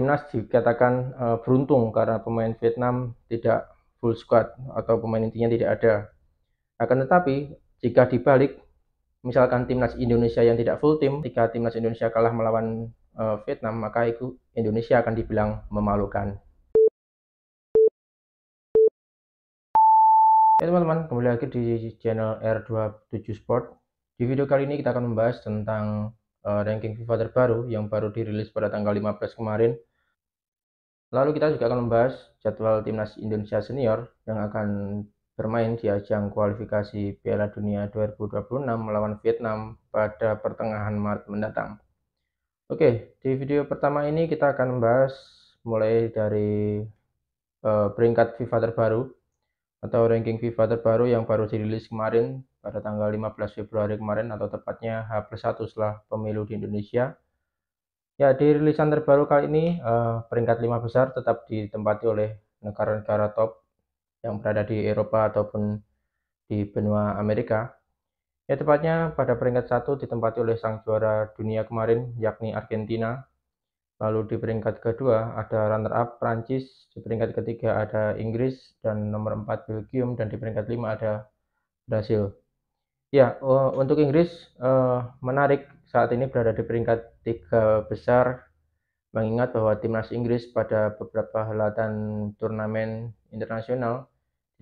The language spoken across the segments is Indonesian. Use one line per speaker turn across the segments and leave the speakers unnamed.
timnas dikatakan beruntung karena pemain Vietnam tidak full squad atau pemain intinya tidak ada. Akan tetapi jika dibalik, misalkan timnas Indonesia yang tidak full tim, ketika timnas Indonesia kalah melawan Vietnam, maka itu Indonesia akan dibilang memalukan. Ya teman-teman, kembali lagi di channel R27 Sport. Di video kali ini kita akan membahas tentang ranking FIFA terbaru yang baru dirilis pada tanggal 15 kemarin. Lalu kita juga akan membahas jadwal timnas Indonesia senior yang akan bermain di ajang kualifikasi Piala Dunia 2026 melawan Vietnam pada pertengahan Maret mendatang. Oke, di video pertama ini kita akan membahas mulai dari peringkat FIFA terbaru atau ranking FIFA terbaru yang baru dirilis kemarin pada tanggal 15 Februari kemarin atau tepatnya H+1 setelah pemilu di Indonesia. Ya, di rilisan terbaru kali ini peringkat 5 besar tetap ditempati oleh negara-negara top yang berada di Eropa ataupun di benua Amerika. Ya, tepatnya pada peringkat 1 ditempati oleh sang juara dunia kemarin yakni Argentina. Lalu di peringkat kedua ada runner-up Prancis, di peringkat ketiga ada Inggris, dan nomor 4 Belgium, dan di peringkat 5 ada Brasil. Ya, untuk Inggris menarik saat ini berada di peringkat 3 besar, mengingat bahwa timnas Inggris pada beberapa helatan turnamen internasional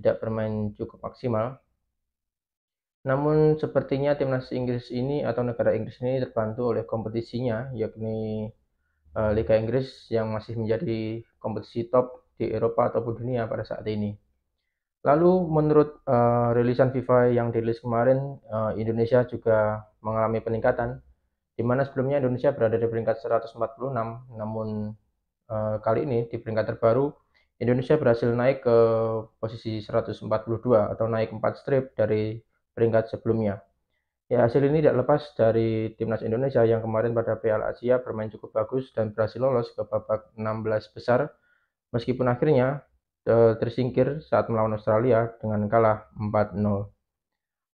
tidak bermain cukup maksimal. Namun sepertinya timnas Inggris ini atau negara Inggris ini terbantu oleh kompetisinya, yakni Liga Inggris yang masih menjadi kompetisi top di Eropa ataupun dunia pada saat ini. Lalu menurut rilisan FIFA yang dirilis kemarin, Indonesia juga mengalami peningkatan, di mana sebelumnya Indonesia berada di peringkat 146, namun kali ini di peringkat terbaru Indonesia berhasil naik ke posisi 142 atau naik 4 strip dari peringkat sebelumnya. Ya, hasil ini tidak lepas dari timnas Indonesia yang kemarin pada Piala Asia bermain cukup bagus dan berhasil lolos ke babak 16 besar, meskipun akhirnya tersingkir saat melawan Australia dengan kalah 4-0.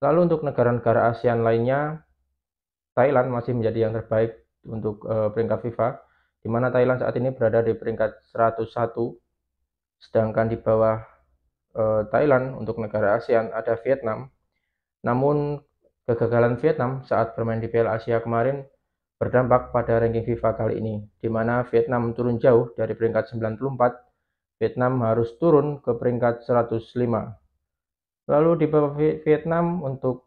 Lalu untuk negara-negara ASEAN lainnya, Thailand masih menjadi yang terbaik untuk peringkat FIFA, di mana Thailand saat ini berada di peringkat 101, sedangkan di bawah Thailand untuk negara ASEAN ada Vietnam. Namun kegagalan Vietnam saat bermain di Piala Asia kemarin berdampak pada ranking FIFA kali ini, di mana Vietnam turun jauh dari peringkat 94, Vietnam harus turun ke peringkat 105. Lalu di bawah Vietnam untuk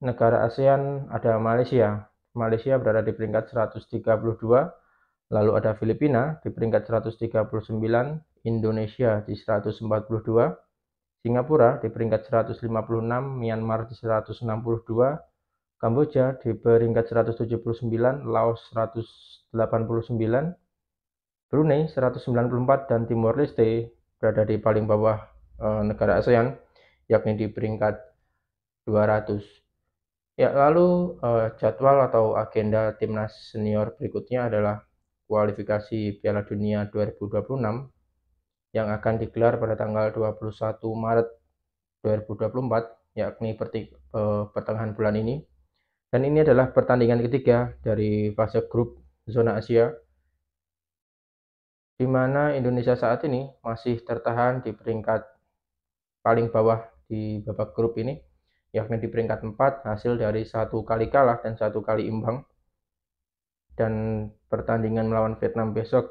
negara ASEAN ada Malaysia. Malaysia berada di peringkat 132, lalu ada Filipina di peringkat 139, Indonesia di 142, Singapura di peringkat 156, Myanmar di 162, Kamboja di peringkat 179, Laos 189, Brunei 194, dan Timor Leste berada di paling bawah negara ASEAN, yakni di peringkat 200. Ya, lalu jadwal atau agenda timnas senior berikutnya adalah kualifikasi Piala Dunia 2026 yang akan digelar pada tanggal 21 Maret 2024, yakni pertengahan bulan ini. Dan ini adalah pertandingan ketiga dari fase grup zona Asia, di mana Indonesia saat ini masih tertahan di peringkat paling bawah di babak grup ini, yakni di peringkat 4 hasil dari 1 kali kalah dan 1 kali imbang. Dan pertandingan melawan Vietnam besok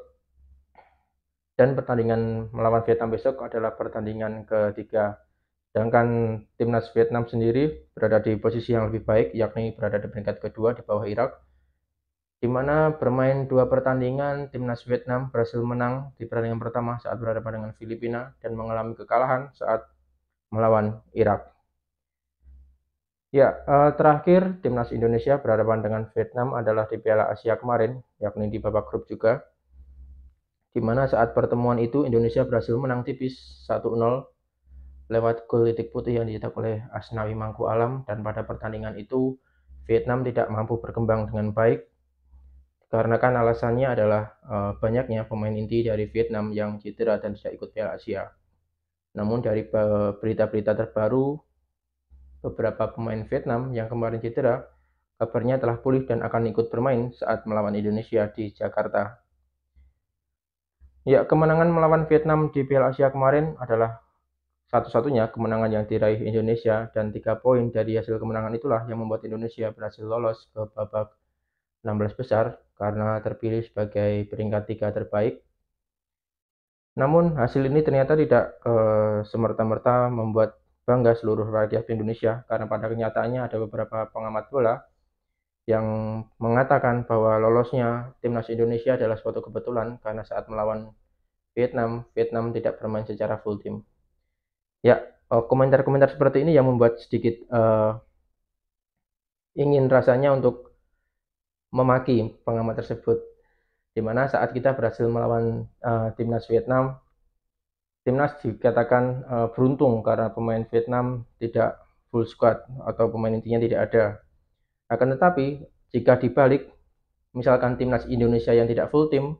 adalah pertandingan ketiga. Sedangkan timnas Vietnam sendiri berada di posisi yang lebih baik, yakni berada di peringkat kedua di bawah Irak, di mana bermain 2 pertandingan, timnas Vietnam berhasil menang di pertandingan pertama saat berhadapan dengan Filipina dan mengalami kekalahan saat melawan Irak. Ya, terakhir timnas Indonesia berhadapan dengan Vietnam adalah di Piala Asia kemarin, yakni di babak grup juga, di mana saat pertemuan itu Indonesia berhasil menang tipis 1-0 lewat gol titik putih yang dicetak oleh Asnawi Mangku Alam, dan pada pertandingan itu Vietnam tidak mampu berkembang dengan baik karena kan alasannya adalah banyaknya pemain inti dari Vietnam yang cedera dan tidak ikut Piala Asia. Namun dari berita-berita terbaru, beberapa pemain Vietnam yang kemarin cedera kabarnya telah pulih dan akan ikut bermain saat melawan Indonesia di Jakarta. Ya, kemenangan melawan Vietnam di Piala Asia kemarin adalah satu-satunya kemenangan yang diraih Indonesia, dan 3 poin dari hasil kemenangan itulah yang membuat Indonesia berhasil lolos ke babak 16 besar karena terpilih sebagai peringkat 3 terbaik. Namun hasil ini ternyata tidak semerta-merta membuat bangga seluruh rakyat Indonesia, karena pada kenyataannya ada beberapa pengamat bola yang mengatakan bahwa lolosnya timnas Indonesia adalah suatu kebetulan karena saat melawan Vietnam, Vietnam tidak bermain secara full tim. Ya, komentar-komentar seperti ini yang membuat sedikit ingin rasanya untuk memaki pengamat tersebut, di mana saat kita berhasil melawan timnas Vietnam, timnas dikatakan beruntung karena pemain Vietnam tidak full squad atau pemain intinya tidak ada. Akan tetapi, jika dibalik, misalkan timnas Indonesia yang tidak full tim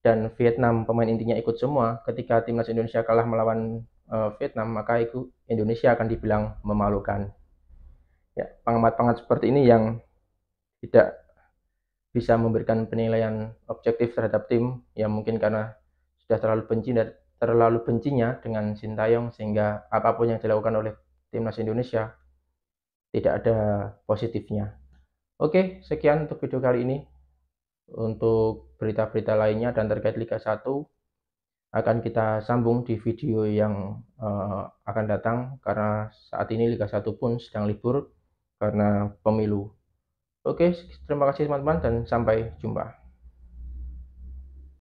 dan Vietnam pemain intinya ikut semua, ketika timnas Indonesia kalah melawan Vietnam, maka itu Indonesia akan dibilang memalukan. Ya, pengamat-pengamat seperti ini yang tidak bisa memberikan penilaian objektif terhadap tim, yang mungkin karena sudah terlalu bencinya dengan Sintayong, sehingga apapun yang dilakukan oleh timnas Indonesia tidak ada positifnya. Oke, sekian untuk video kali ini. Untuk berita-berita lainnya dan terkait Liga 1 akan kita sambung di video yang akan datang, karena saat ini Liga 1 pun sedang libur karena pemilu. Oke, terima kasih teman-teman dan sampai jumpa.